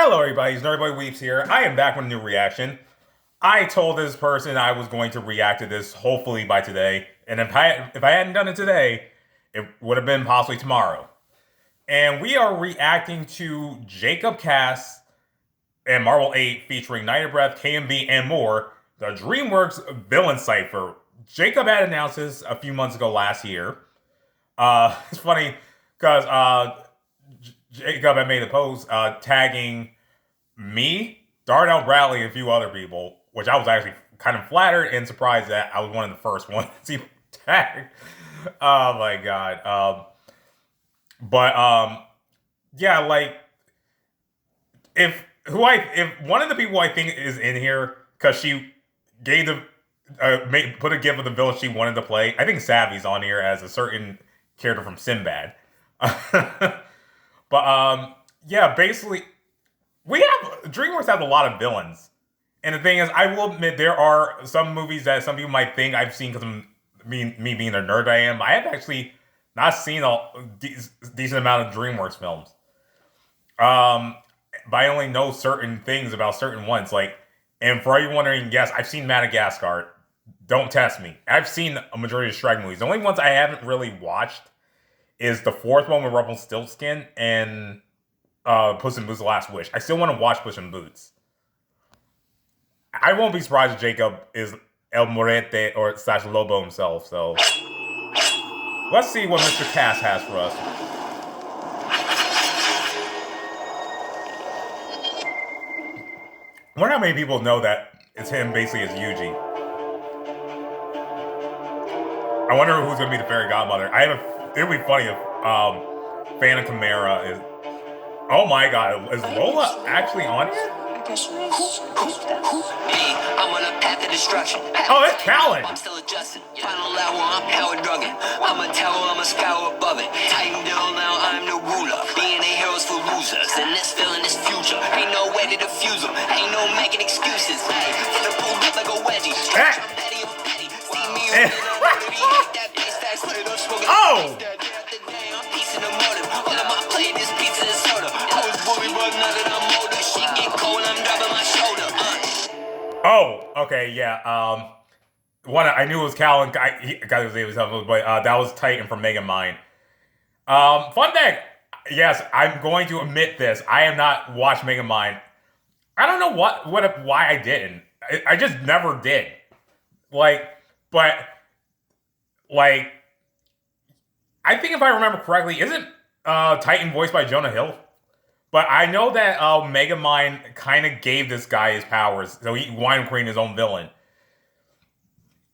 Hello everybody, it's Nerdboy Weeps here. I am back with a new reaction. I told this person I was going to react to this hopefully by today, and if I hadn't done it today, it would have been possibly tomorrow. And we are reacting to JacobCass and Marvel 8 featuring Night of Breath, KMB, and more, the DreamWorks villain Cypher. Jacob had announced this a few months ago last year. It's funny because Jacob had made a post tagging me, Darnell Bradley, and a few other people, which I was actually kind of flattered and surprised that I was one of the first ones he tagged. Oh my god. Yeah, like if one of the people I think is in here because she gave the put a gift of the villain she wanted to play. I think Savvy's on here as a certain character from Sinbad. Yeah, basically, DreamWorks has a lot of villains. And the thing is, I will admit, there are some movies that some people might think I've seen because of me being the nerd I am. I have actually not seen a decent amount of DreamWorks films. But I only know certain things about certain ones. And for you wondering, yes, I've seen Madagascar. Don't test me. I've seen a majority of Shrek movies. The only ones I haven't really watched is the fourth one with Rumpelstiltskin and Puss in Boots: The Last Wish. I still want to watch Puss in Boots. I won't be surprised if Jacob is El Morete or slash Lobo himself. So let's see what Mr. Cass has for us. I wonder how many people know that it's him basically as Yuji. I wonder who's gonna be the fairy godmother. It would be funny if Phantom Chimera is. Oh my god, is Lola actually on here? I'm on a path of destruction. Oh, it's Callan. I'm still adjusting. Final level, I'm power drugging. I'm a tower, I'm a scour above it. Titan down now, I'm the ruler. Being a hero's for losers. And this feeling is future. Ain't no way to defuse them. Ain't no making excuses. Hey, for the pulled up like a wedgie. Oh! Oh, okay, yeah. I knew it was Callan. I got his name was helpful, but that was Titan from Megamind. Fun fact. Yes, I'm going to admit this. I have not watched Megamind. I don't know why I didn't. I just never did. I think if I remember correctly, isn't Titan voiced by Jonah Hill? But I know that Megamind kind of gave this guy his powers, so he wanted to create his own villain.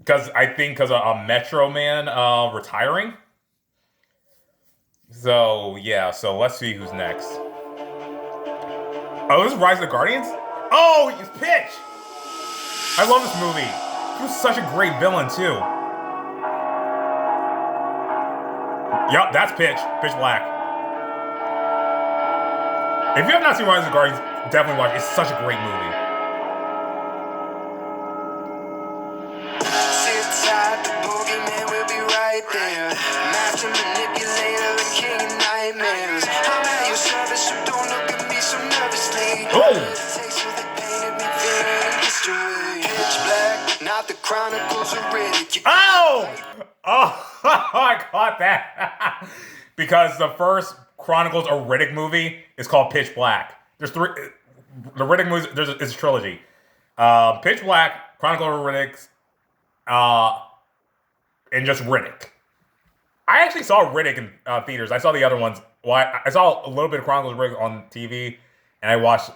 Because of Metro Man retiring. So yeah, so let's see who's next. Oh, this is Rise of the Guardians? Oh, it's Pitch! I love this movie. He was such a great villain too. Yup, that's Pitch Black. If you have not seen Rise of the Guardians, definitely watch it. It's such a great movie. Sit tight, the boogeyman will be right there. Master manipulator and king of nightmares. I'm at your service, so don't look at me so nervously. Taste of the painted me feeling history. Pitch black, not the chronicles of Riddick. Oh! I caught that. Because the first Chronicles of Riddick movie is called Pitch Black. There's three. The Riddick movies. It's a trilogy. Pitch Black, Chronicles of Riddick, and just Riddick. I actually saw Riddick in theaters. I saw the other ones. Well, I saw a little bit of Chronicles of Riddick on TV, and I watched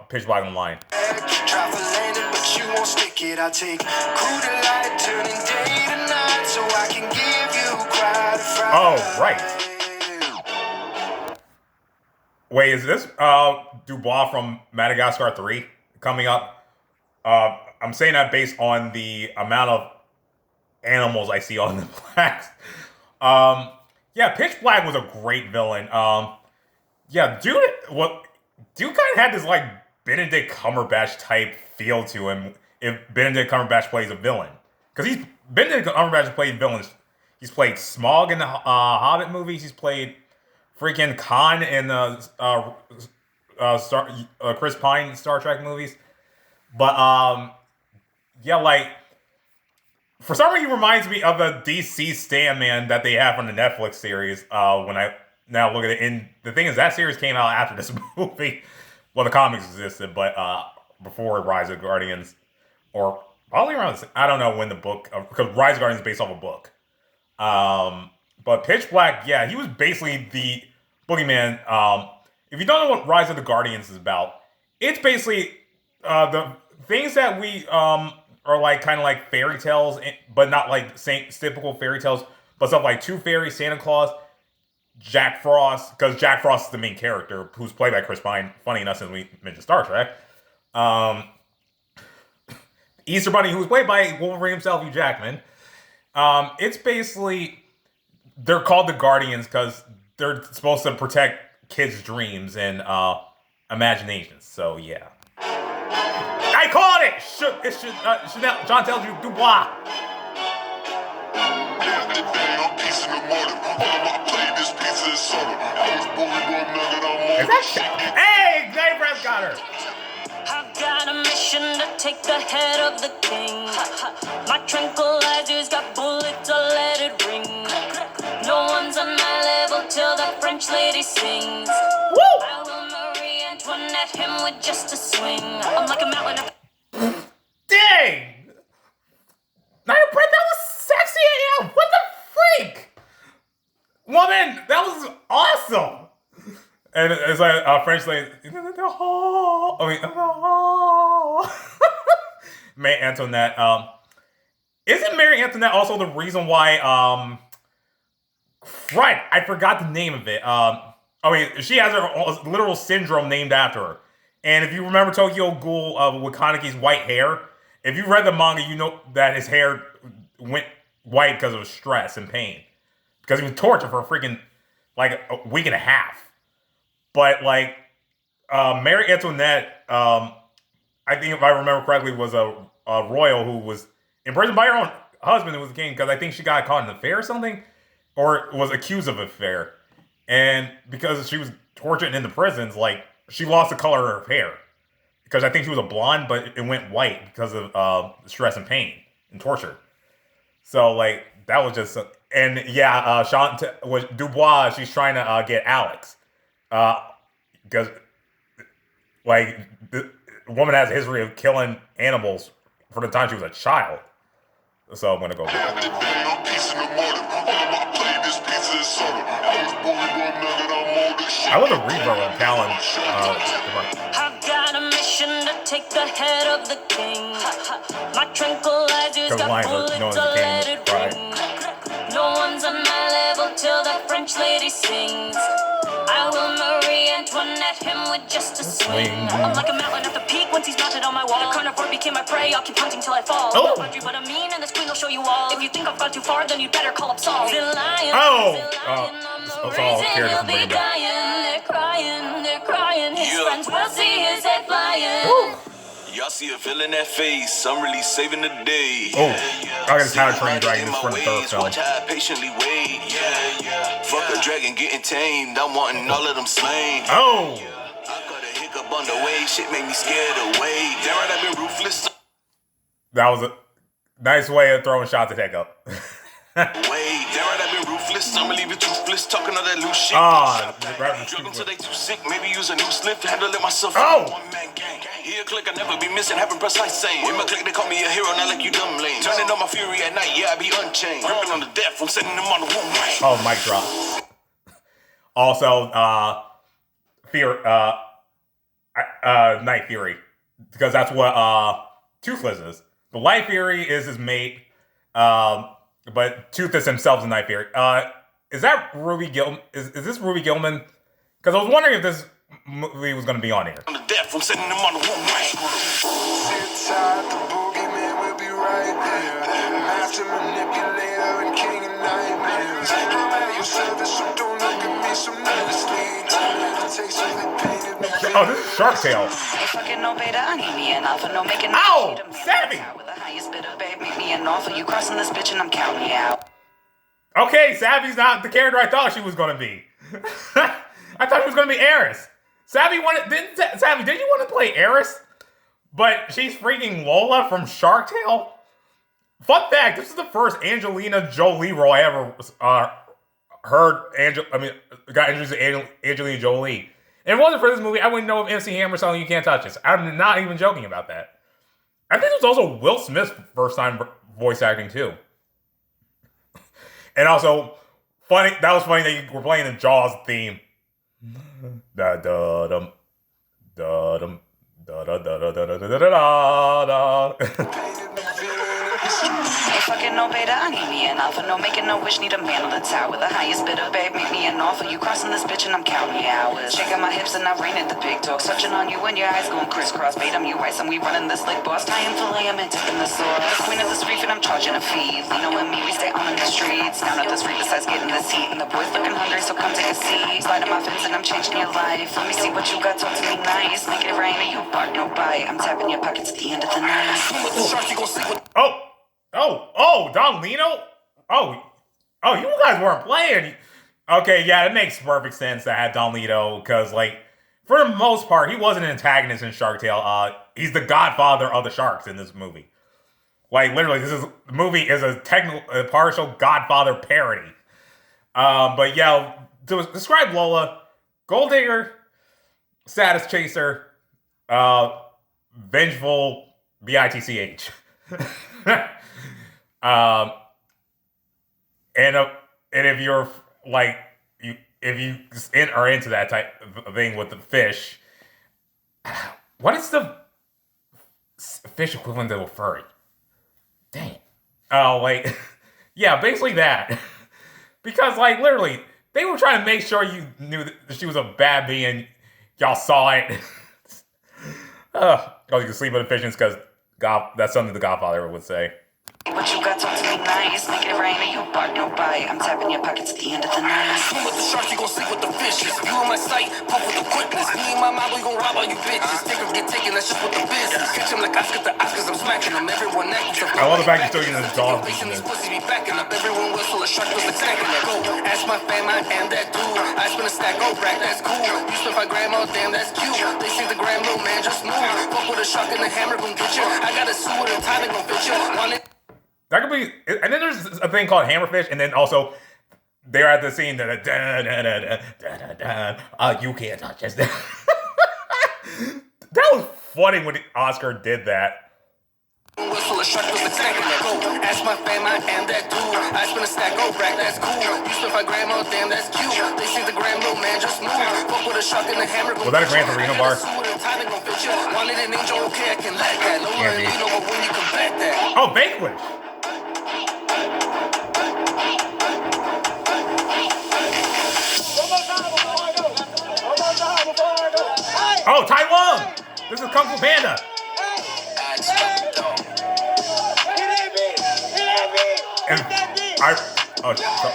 Pitch Black online. Try for landing, but you won't stick it. I take crude light, turning day to night, so I can give you quite a fright. Oh, right. Wait, is this Dubois from Madagascar 3 coming up? I'm saying that based on the amount of animals I see on the blacks. Yeah, Pitch Black was a great villain. Yeah, dude kind of had this Benedict Cumberbatch type feel to him. If Benedict Cumberbatch plays a villain, because Benedict Cumberbatch played villains. He's played Smaug in the Hobbit movies. He's played freaking Khan in the Chris Pine Star Trek movies. But yeah, like for some reason, he reminds me of the DC Stand-Man that they have from the Netflix series. When I now look at it, and the thing is, that series came out after this movie. Well, the comics existed, but before Rise of the Guardians, or probably around, I don't know when the book, because Rise of the Guardians is based off a book. But Pitch Black, yeah, he was basically the boogeyman. If you don't know what Rise of the Guardians is about, it's basically the things that we are like kind of like fairy tales, but not like typical fairy tales, but stuff like Tooth Fairy, Santa Claus, Jack Frost, because Jack Frost is the main character, who's played by Chris Pine. Funny enough, since we mentioned Star Trek. Easter Bunny, who's played by Wolverine himself, Hugh Jackman. It's basically, they're called the Guardians because they're supposed to protect kids' dreams and imaginations. So yeah, I called it. Chanel, John tells you Dubois. Is that hey, Night Breath got her. I've got a mission to take the head of the king. My tranquilizer's got bullets, I'll let it ring. No one's on my level till the French lady sings. Woo! I will Marie Antoinette him with just a swing. I'm like a mountain of... Dang! Night of Breath, that was sexy AF! What the freak? Woman, that was awesome! And it's like French lady. Marie Antoinette. Isn't Marie Antoinette also the reason why? Right, I forgot the name of it. She has her literal syndrome named after her. And if you remember Tokyo Ghoul with Kaneki's white hair, if you read the manga, you know that his hair went white because of stress and pain, because he was tortured for a freaking like a week and a half. But like Marie Antoinette, I think if I remember correctly, was a royal who was imprisoned by her own husband, who was the king, because I think she got caught in an affair or something, or was accused of an affair. And because she was tortured in the prisons, like she lost the color of her hair, because I think she was a blonde, but it went white because of stress and pain and torture. So like that was just, and yeah, was Dubois. She's trying to get Alex. Because, like, the woman has a history of killing animals from the time she was a child. So I'm gonna go. I love the reverb on Callan. I've got a mission to take the head of the king. My tranquilizer's got bullets, I'll let it ring. No one's on my level till the French lady sings. I will Marie Antoinette him with just a swing. I'm like a mountain at the peak once he's mounted on my wall. The carnivore became my prey, I'll keep hunting till I fall. Oh. Not but I'm mean and this queen will show you all. If you think I've gone too far, then you'd better call up Saul. They're crying, they're crying. His friends will see his head flying. Y'all see a villain that face, I'm really saving the day. Oh, I got his How to Train Your Dragon is for the third film. Watch how I patiently wait. Fuck a dragon getting tamed, I'm wanting all of them slain. Oh! I got a hiccup on the way, shit make me scared away. Damn right, I've been ruthless. That was a nice way of throwing shots at Hiccup. Damn right, I've been ruthless, I'ma leave it toothless, talking all that loose shit. Drug until they too sick, maybe use a new slip, handle it myself. One man gang. Here click, I never be missing, having precise saying. In my click, they call me a hero, not like you dumb lame. Turning on my fury at night, yeah, I be unchained. Gripping on the death, I'm sending them on the one way. Oh, mic drop. Also, Night Fury, because that's what Toothless is. The Light Fury is his mate, but Toothless himself is Night Fury. Is that Ruby Gilman? Is this Ruby Gilman? Because I was wondering if this movie was going to be on here. On the death, I'm sending them on the one way. Sit tight, the boogeyman will be right there. Master manipulator and king of nightmares. I'm at your service, so don't look at me so nervously. Tell me the taste of the pain. Oh, this is Shark Tale. Fucking no beta, I need me an offer, no making. Ow! Savvy! With the highest bidder, babe, make me an offer. You crossing this bitch and I'm counting you out. Okay, Savvy's not the character I thought she was going to be. I thought she was going to be Eris. Savvy, did you want to play Eris? But she's freaking Lola from Shark Tale? Fun fact, this is the first Angelina Jolie role I ever got introduced to Angelina Jolie. And if it wasn't for this movie, I wouldn't know of MC Hammer selling You Can't Touch This. I'm not even joking about that. I think it was also Will Smith's first time voice acting, too. And also, that was funny that you were playing the Jaws theme. Da-da-dum, da-dum, da-da-da-da-da-da-da-da-da. Hey, fucking no beta, I need me an alpha. No making no wish, need a man on the tower. The highest bidder, babe, make me an offer. You crossing this bitch and I'm counting the hours. Shaking my hips and I'm raining the big talk. Sucking on you and your eyes going crisscross. Bait, I'm you ice and we running this like boss. Tying fillet, I'm taking the sauce. The queen of this reef and I'm charging a fee. Lino and me, we stay on the streets. Down at this reef besides getting this heat. And the boys looking hungry, so come take a seat. Sliding my fins and I'm changing your life. Let me see what you got, talk to me nice. Make it rain and you bark, no bite. I'm tapping your pockets at the end of the night. Don Lino? Oh, you guys weren't playing. Okay, yeah, it makes perfect sense to have Don Lino, because, like, for the most part, he wasn't an antagonist in Shark Tale. He's the godfather of the sharks in this movie. Like, literally, the movie is a partial Godfather parody. But yeah, to describe Lola, gold digger, status chaser, vengeful, bitch. And if you're like if you are into that type of thing with the fish, what is the fish equivalent of a furry? Dang. Oh, like, yeah, basically that. Because, like, literally, they were trying to make sure you knew that she was a bad bee and y'all saw it. You can sleep with the fishes because that's something the Godfather would say. What you got, talk to me nice. Make it rain and you bark, no bite. I'm tapping your pockets at the end of the night. Swim with the sharks, you gon' sleep with the fishes. You in my sight, puff with the quickness. Me and my mom, we gon' rob all you bitches. Take them, get taken, that's just what the business. Catch them like Oscar the Oscars, I'm smacking them. Everyone acting so I love the fact you're still using this dog. facing these pussies be backing up. Everyone whistle, a shark was attacking them. Go, ask my fam, I am that dude. I spin a stack, oh, rack, that's cool. You spend 5 grand, oh, damn, that's cute. They see the gram, little man, just move. Fuck with a shark and a hammer, gon' get you. I got a suit with a tie, gon' fit you. Want it? That could be, and then there's a thing called hammerfish, and then also they're at the scene that you can't touch this. That was funny when Oscar did that. Whistle, a shark was attacking them. Go, ask my fam, I am that dude. I spin a stack, oh, rack, that's cool. You spend 5 grand, oh, damn, that's cute. They see the gram, little man, just move. Fuck with a shark and a hammer. Was that a Gran Torino bar? Wanted an angel, okay, I can let that. Lower and lean over when you come back that. Oh, Vanquish. Oh, Tai Lung! This is Kung Fu Panda.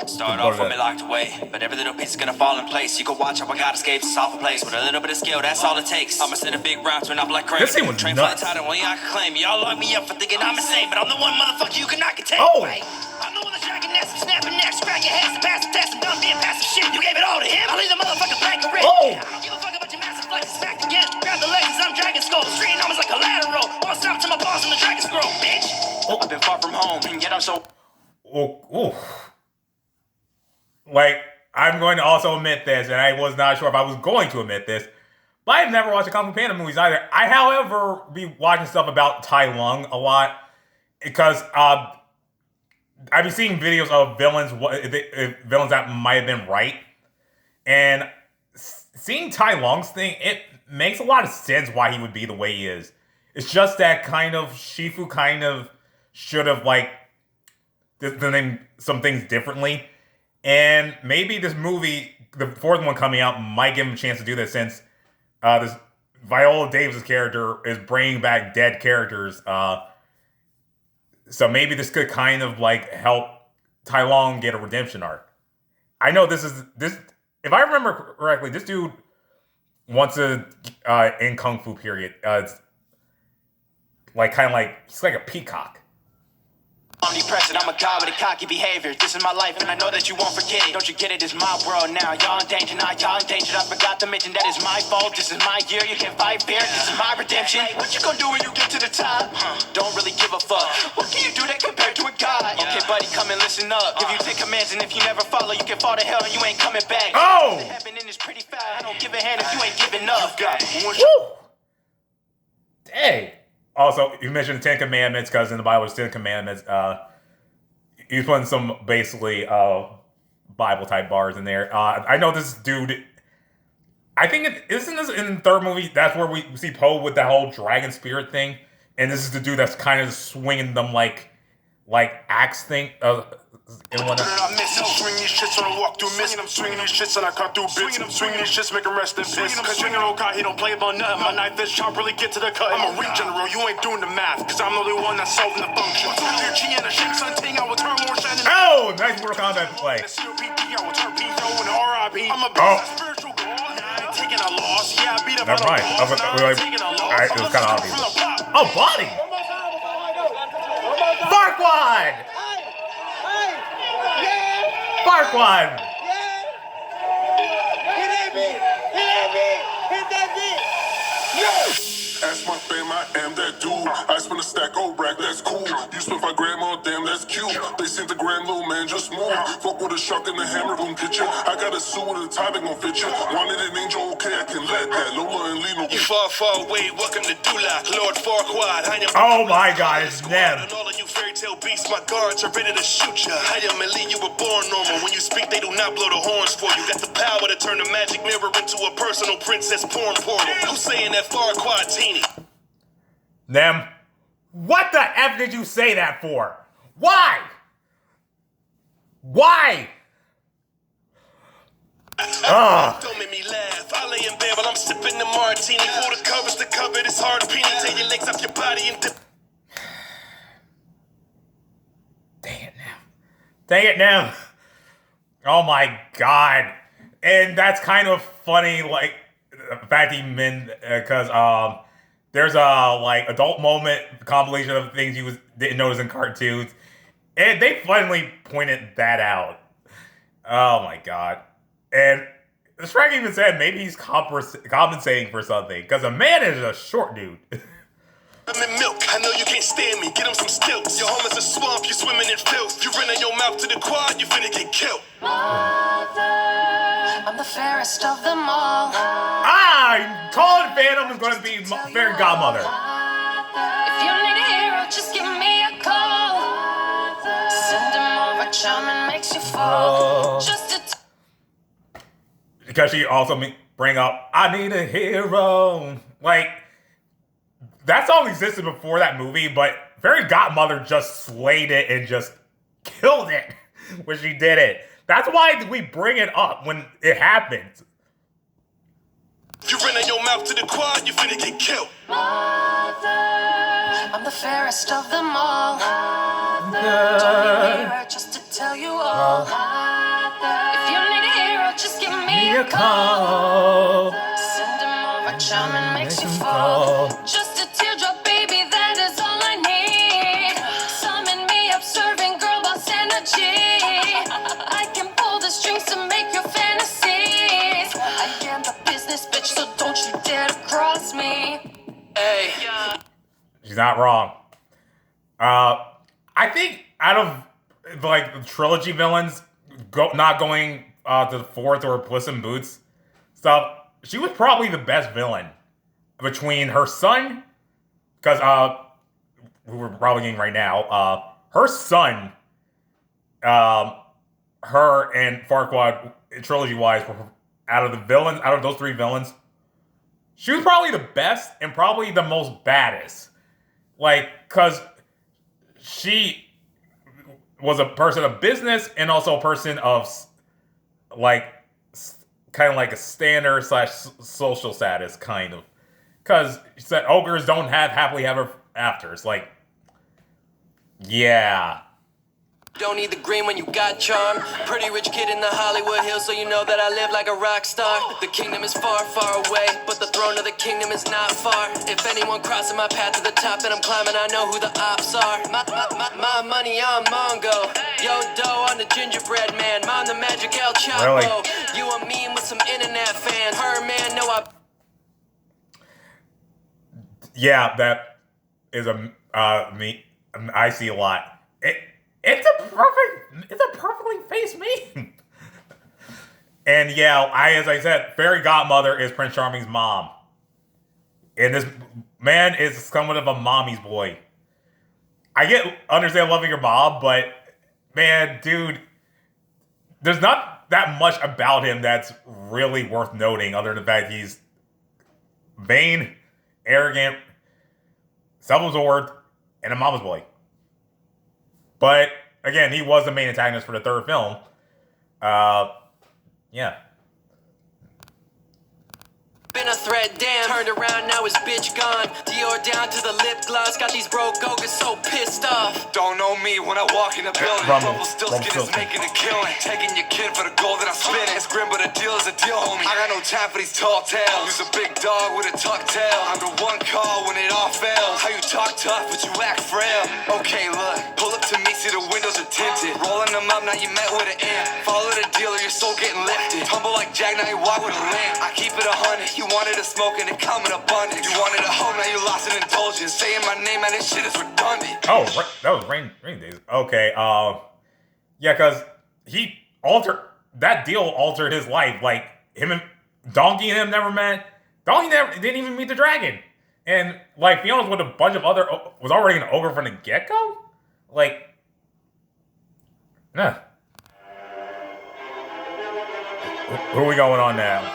Start off with me locked away, but every little piece is gonna fall in place. You can watch how I got escaped to solve a place with a little bit of skill. That's all it takes. I'ma send a big round, turn up like crazy. This scene was Train nuts. fly tighter, only I can claim. Y'all lock me up for thinking I'm insane, but I'm the one motherfucker you cannot contain. Oh. Wait, I'm the one that's dragging necks and snapping necks, crack your heads and pass the test and done being passive shit. You gave it all to him. I'll leave the motherfucker blank or red. Oh. I don't give a fuck about your massive flex. Smacked again. Grab the legs, I'm dragging skulls. Streeting almost like collateral. Won't stop till my balls in the dragon scroll, bitch. Oh. I've been far from home, and yet I'm so. Oh. Like, I'm going to also admit this, and I was not sure if I was going to admit this, but I've never watched the Kung Fu Panda movies either. I, however, be watching stuff about Tai Lung a lot, because I've been seeing videos of villains that might have been right, and seeing Tai Lung's thing, it makes a lot of sense why he would be the way he is. It's just that kind of Shifu kind of should have, like, done some things differently. And maybe this movie, the fourth one coming out, might give him a chance to do this, since this Viola Davis' character is bringing back dead characters. So maybe this could kind of like help Tai Lung get a redemption arc. I know this. If I remember correctly, this dude wants to in Kung Fu period. It's like kind of like he's like a peacock. Omnipresent, I'm a god with a cocky behavior. This is my life, and I know that you won't forget it. Don't you get it? It's my world now. Y'all in danger, now y'all in danger. I forgot to mention that it's my fault. This is my year. You can fight fair. This is my redemption. What you gonna do when you get to the top? Don't really give a fuck. What can you do that compared to a god? Okay, buddy, come and listen up. Give you 10 commands, and if you never follow, you can fall to hell and you ain't coming back. Oh! Heaven is pretty foul. I don't give a hand if you ain't giving up. Woo! Dang. Also, you mentioned the 10 Commandments because in the Bible, there's 10 Commandments. He's putting some basically Bible type bars in there. I know this dude. I think isn't this in the third movie? That's where we see Poe with that whole dragon spirit thing, and this is the dude that's kind of swinging them like axe thing. And when I miss it, swing these shits when I walk through mist. I'm swinging these shits and I cut through bits. Swinging these shits, make 'em rest in peace. Cause General God, he don't play about nothing. My knife is sharp, really get to the cut. I'm a ring general, you ain't doing the math. Cause I'm the only one that's solving the function. Oh, nice Mortal Kombat play. Never mind. It was kind of obvious. Oh, body! Farquaad! Farquaad! Ask my fam, I am that dude. I spin a stack, rack, that's cool. You spin 5 grand, oh damn, that's cute. They sent the grand little man, just move. Fuck with a shark in the hammer, gon' get you. I got a suit with a tie, they gon' fit you. Wanted an angel, okay, I can let that. Lola and Lino. You far, far away, welcome to Dula. Lord Farquaad, I am. Oh my god, it's them. And all of you fairy tale beasts, my guards are ready to shoot ya. I am Elite, you were born normal. When you speak, they do not blow the horns for you. Got the power to turn the magic mirror into a personal princess porn portal. Who's saying that Farquaad teeny? Nem, what the F did you say that for? Why? Why? Don't make me laugh. I lay in bed while I'm sipping the martini. Pull the covers to cover this hard peenie. Take your legs off your body and dip. Dang it now. Dang it now. Oh my god. And that's kind of funny, like, the fact he meant, because, there's a, like, adult moment compilation of things you didn't notice in cartoons. And they finally pointed that out. Oh my god. And Shrek even said maybe he's compensating for something. Because a man is a short dude. I'm in milk. I know you can't stand me. Get him some stilts. Your home is a swamp. You swimming in filth. You run in your mouth to the quad. You finna get killed. I'm the fairest of them all. Colin Phantom is going to be fairy godmother. If you need a hero, just give me a call. Send him over, charming makes you fall. Just a Because she also bring up, I need a hero. Like, that song existed before that movie, but Fairy Godmother just slayed it and just killed it when she did it. That's why we bring it up when it happens. You run in your mouth to the quad, you finna get killed. I'm the fairest of them all. Don't need a hero just to tell you all. If you need a hero, just give me a call. Send him over, charming makes you fall. Just a teardrop, baby, that is all I need. Summon me up, serving girl boss energy. I can pull the strings to make your fantasies. I am the business bitch, so don't you dare to cross me. Hey. She's not wrong. I think out of like the trilogy villains, not going to the fourth or Puss in Boots stuff, she was probably the best villain between her son, because who we're probably getting right now, her son, her and Farquaad trilogy wise, out of those three villains, she was probably the best and probably the most baddest. Like, because she was a person of business and also a person of, like, kind of like a standard / social status, kind of. Because she said ogres don't have happily ever afters. Like, yeah. Don't need the green when you got charm. Pretty rich kid in the Hollywood Hills, so you know that I live like a rock star. The kingdom is far, far away, but the throne of the kingdom is not far. If anyone crosses my path to the top, then I'm climbing, I know who the ops are. My money on Mongo. Yo, dough on the gingerbread man. Mom the magic El Chapo. Really? You a meme with some internet fans. Her man, no, Yeah, that is me. I see a lot. It's a perfectly faced meme. And yeah, as I said, Fairy Godmother is Prince Charming's mom. And this man is somewhat of a mommy's boy. I understand loving your mom, but man, dude, there's not that much about him that's really worth noting other than the fact he's vain, arrogant, self-absorbed, and a mama's boy. But again, he was the main antagonist for the third film. Yeah. Been a threat, damn. Turned around, now his bitch gone. Dior down to the lip gloss. Got these broke gogas so pissed off. Don't know me when I walk in the building. Rumpelstiltskin is making a killing. Taking your kid for the gold that I spin. It's grim, but a deal is a deal, homie. I got no time for these tall tales. Who's a big dog with a tuck tail? I'm the one call when it all fails. How you talk tough, but you act frail. Okay, look. Pull up to me, see the windows are tinted. Rolling them up, now you met with an ant. Follow the dealer, your soul getting lifted. Tumble like Jack, now you walk with a lamp. I keep it 100. You wanted a smoke and it come in abundance. You wanted a home, now you lost an indulgence. Saying my name and this shit is redundant. Oh, that was Rain Days. Okay, yeah, because he altered, that deal altered his life. Like, him and Donkey and him never met. Donkey didn't even meet the dragon. And, like, Fiona's with a bunch of other, was already an ogre from the get-go? Like, nah. Who are we going on now?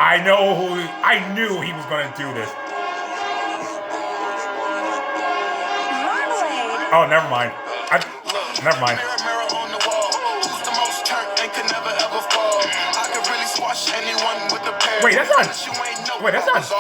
I knew he was going to do this. Marmalade. Oh, never mind. Never mind. Mirror on the wall. Who's the most turned and can never ever fall? I could really squash anyone with a pair. Wait, that's not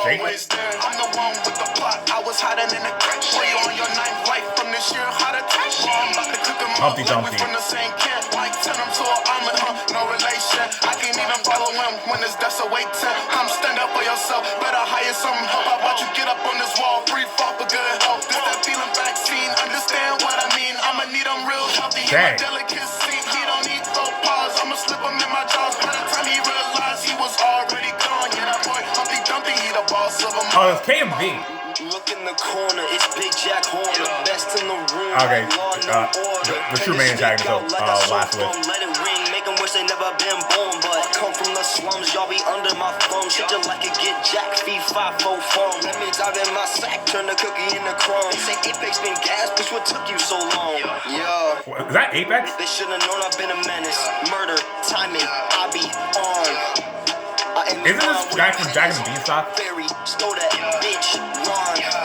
Jake. I'm the one with the plot. I was hiding in the crack. Play on your ninth life from this year. Heart attack. I'm about to cook them up. Humpty Dumpty. From the same camp. Like turn him to an almond, no relation. I can't even follow him when his death's awaiting. I'm stand up for yourself. Better hire some help. How about you get up on this wall? Free fall for good health. This that feeling vaccine. Understand what I mean? I'ma need him real healthy. My delicacy. He don't need no pause. I'ma slip him in my jaws. By the time he realized he was already gone. Yeah, that boy Humpty Dumpty, he the boss of them. Oh, it's KMV. Look in the corner, it's Big Jack Horner, best in the room. Okay, the true main antagonist last with. Let it ring, make them wish they never been born. But I come from the slums, y'all be under my thumb. Shit just like it get Jack, fee, 5, 4, phone. Let me dive in my sack, turn the cookie into crumbs. Say Apex been gas, bitch, what took you so long? Yeah. Is that Apex? They should've known I've been a menace. Murder, timing, I be on. Isn't this guy from Jack and the Beanstalk?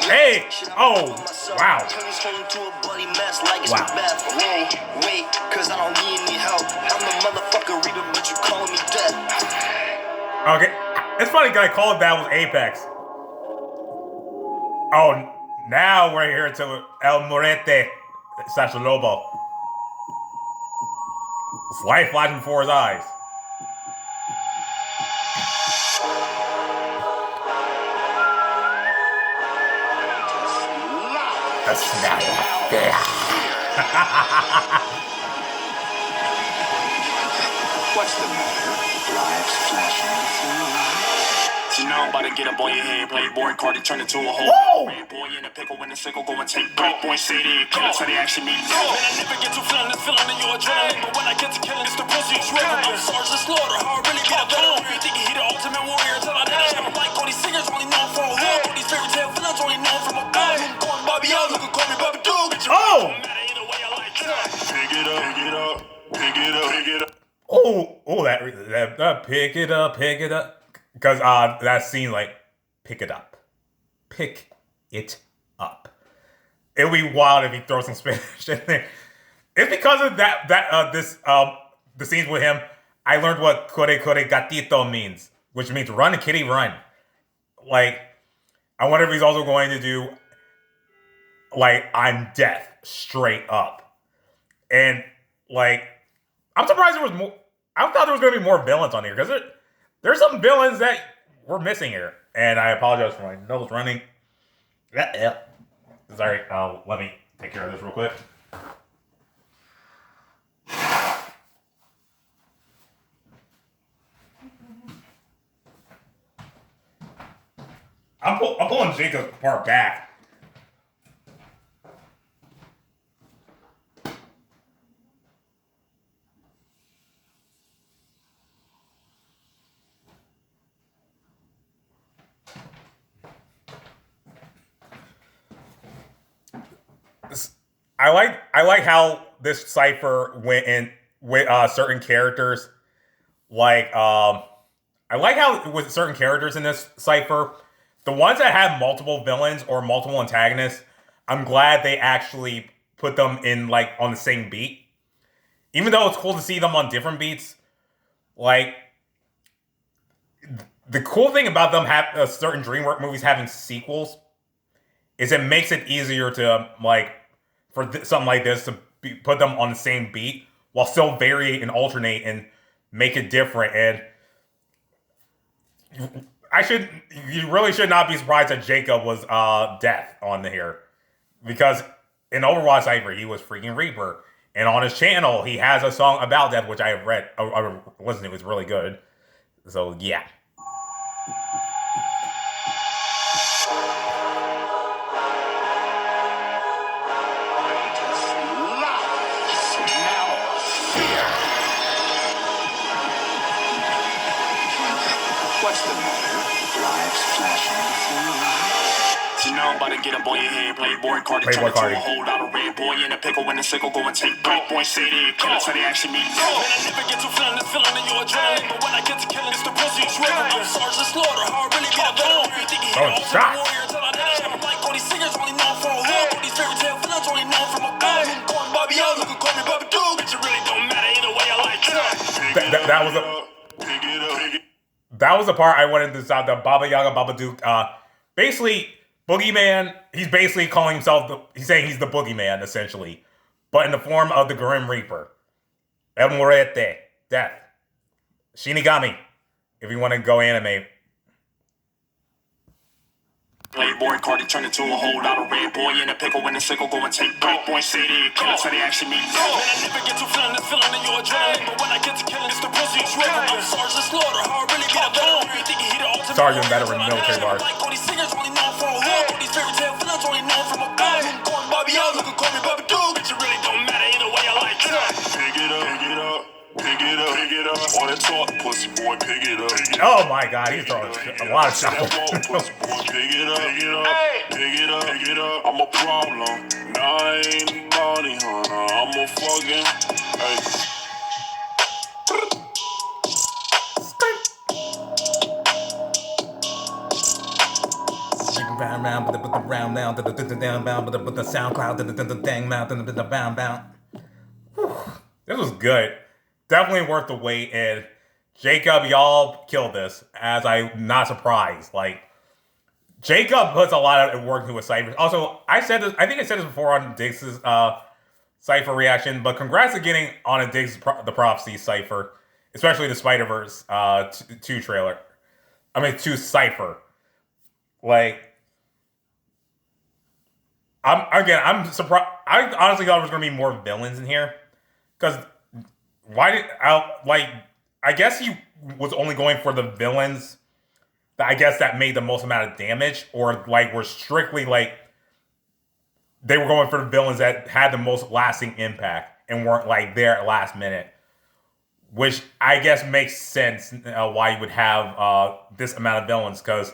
Hey! Oh, wow. Wow. Wait, cause I don't need any help. I'm the motherfucker reaper, but you calling me dead. Okay, it's funny because I called that was Apex. Oh, now we're here to El Morete / Lobo. His life flashing before his eyes. The snap of fear. What's the matter? Lives flashing through. So now I'm about to get up on your head, playboy Cardi turn it to a whole. Red boy in a pickle when the sickle go and take break. Boy say they kill it, so they actually need you. Man, I never get to feeling this feeling in your adrenaline, but when I get to killing, it's the pussy is real. I'm Sergeant Slaughter, how I really get a veteran. You think he the ultimate warrior till I did it. Like all these singers only known for a hook, all these fairy tale villains only known from a gun. Going Bobby out, you can call me Bobby Dog. Oh! Pick it up, pick it up, pick it up, pick it up. Oh, that pick it up. Because that scene, like, pick it up. Pick it up. It would be wild if he throws some Spanish in there. It's because of the scenes with him, I learned what corre gatito means, which means run, kitty, run. Like, I wonder if he's also going to do like, I'm death straight up. And, like, I'm surprised there was more. I thought there was going to be more villains on here, because there's some villains that we're missing here. And I apologize for my nose running. Yeah. Sorry, let me take care of this real quick. I'm pulling Jacob's part back. I like how this Cypher went in with certain characters. Like, I like how with certain characters in this Cypher, the ones that have multiple villains or multiple antagonists, I'm glad they actually put them in, like, on the same beat. Even though it's cool to see them on different beats, like, the cool thing about them have certain DreamWorks movies having sequels is it makes it easier to, like, for something like this to put them on the same beat while still vary and alternate and make it different. And you really should not be surprised that Jacob was Death on here, because in Overwatch Cypher he was freaking Reaper, and on his channel he has a song about Death, which I have listened to. It's really good. So yeah. What's the matter? Lives flashing before your eyes. So now I'm about to get up on your head, Playboy Cardi, turn into a whole lot of red boy in a pickle when the sickle go and take break. Boy, say they kill us, how they actually mean. Man, I never get to feeling this feeling in your adrenaline, but when I get to killing, it's the pussy is ripping. I'm Sergeant Slaughter, how I really get a veteran. You think he hit all the warrior until I did. I'm like all these singers only known for a hook, all these fairy tale villains only known from a bag. Going Bobby Young, you can call me Bobby Doo, but you really don't matter either way. I like that. That was a. That was the part I wanted to decide. The Baba Yaga Babadook. Basically, Boogeyman. He's basically calling himself. He's saying he's the Boogeyman essentially, but in the form of the Grim Reaper. El Morete, Death, Shinigami. If you want to go anime. Playboy Cardi turn into a whole lot of red boy in a pickle when the sickle go and take break. Boy, say they kill us, how they actually mean. Man, I never get to feeling this feeling in your adrenaline, but when I get to killing, it's the pussy is ripping. I'm Sergeant Slaughter, how I really get a veteran. You think he hit it all to Sergeant veteran military bars. Like all these singers only known for a hook, all these fairy tale villains only known from a bag. Going Bobby Young, you can call me Bobby Doo, but you really don't matter either way. I like that. Pick it up, pick it up. Pick it up, pick it up. All that talk, pussy boy, pick it up. Oh my God, he's throwing a lot of shots. Pussy boy, pick it up, pick it up, pick it up, pick it up. I'm a problem. Nah, I ain't a body hunter. I'm a fucking. Hey. Round, but the round down, but the SoundCloud, the dang mouth, the bound. This was good. Definitely worth the wait. And Jacob, y'all killed this. As I'm not surprised. Like, Jacob puts a lot of work into a Cypher. Also, I said this. I think I said this before on Diggs' Cypher reaction. But congrats to getting on a Diggs the Prophecy Cypher, especially the Spider-Verse 2 trailer. I mean, 2 Cypher. Like, I'm surprised. I honestly thought there was going to be more villains in here. Because I guess he was only going for the villains that I guess that made the most amount of damage, or like were strictly like they were going for the villains that had the most lasting impact and weren't like there at last minute, which I guess makes sense why you would have this amount of villains. Because,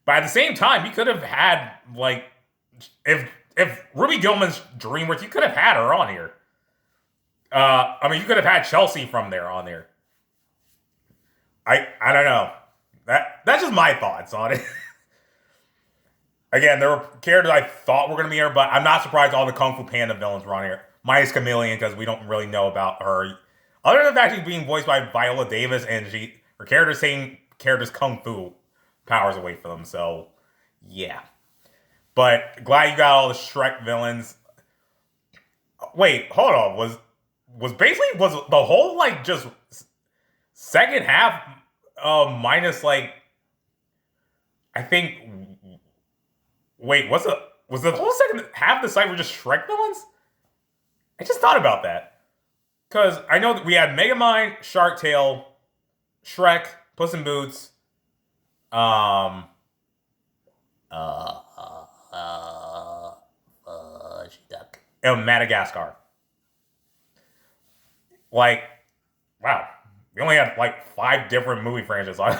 but at the same time, you could have had like if Ruby Gilman's DreamWorks, you could have had her on here. I mean, you could have had Chelsea from there on there. I don't know. That's just my thoughts on it. Again, there were characters I thought were going to be here, but I'm not surprised all the Kung Fu Panda villains were on here. Minus Chameleon, because we don't really know about her. Other than the fact she's being voiced by Viola Davis, and her character's taking characters' Kung Fu powers away from them, so yeah. But glad you got all the Shrek villains. Wait, hold on. Was the whole like just second half minus like I think wait, was the whole second half of the Cypher just Shrek villains? I just thought about that. Cause I know that we had Megamind, Shark Tale, Shrek, Puss in Boots, and Madagascar. Like, wow. We only had like 5 different movie franchises on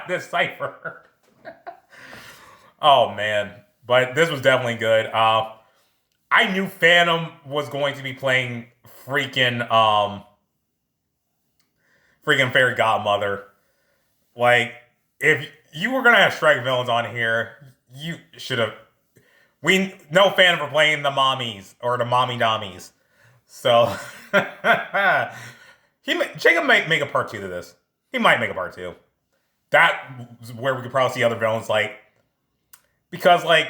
this Cypher. Oh, man. But this was definitely good. I knew Phantom was going to be playing freaking Fairy Godmother. Like, if you were going to have Shrek villains on here, you should have... We know Phantom for playing the mommies, or the mommy dommies. So... Jacob might make a part 2 to this. He might make a part 2. That's where we could probably see other villains, like... Because, like...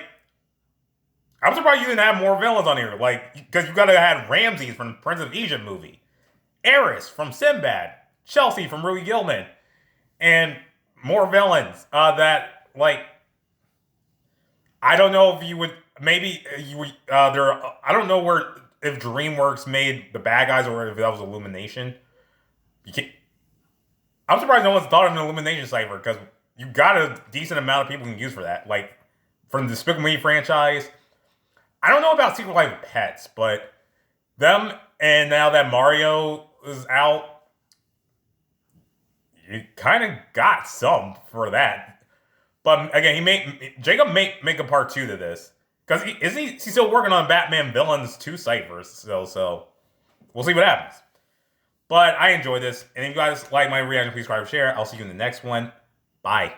I'm surprised you didn't have more villains on here. Like, because you gotta have Ramses from the Prince of Egypt movie. Eris from Sinbad. Chelsea from Ruby Gilman. And more villains that, like... I don't know if you would... Maybe you would... I don't know where... If DreamWorks made the bad guys or if that was Illumination. You can't... I'm surprised no one's thought of an Illumination Cypher, because you got a decent amount of people you can use for that. Like, from the Despicable Me franchise... I don't know about Secret Life of Pets, but them, and now that Mario is out, you kind of got some for that. But again, Jacob may make a part 2 to this. Because he's still working on Batman Villains 2 Cyphers, so we'll see what happens. But I enjoyed this, and if you guys like my reaction, please subscribe and share. I'll see you in the next one. Bye.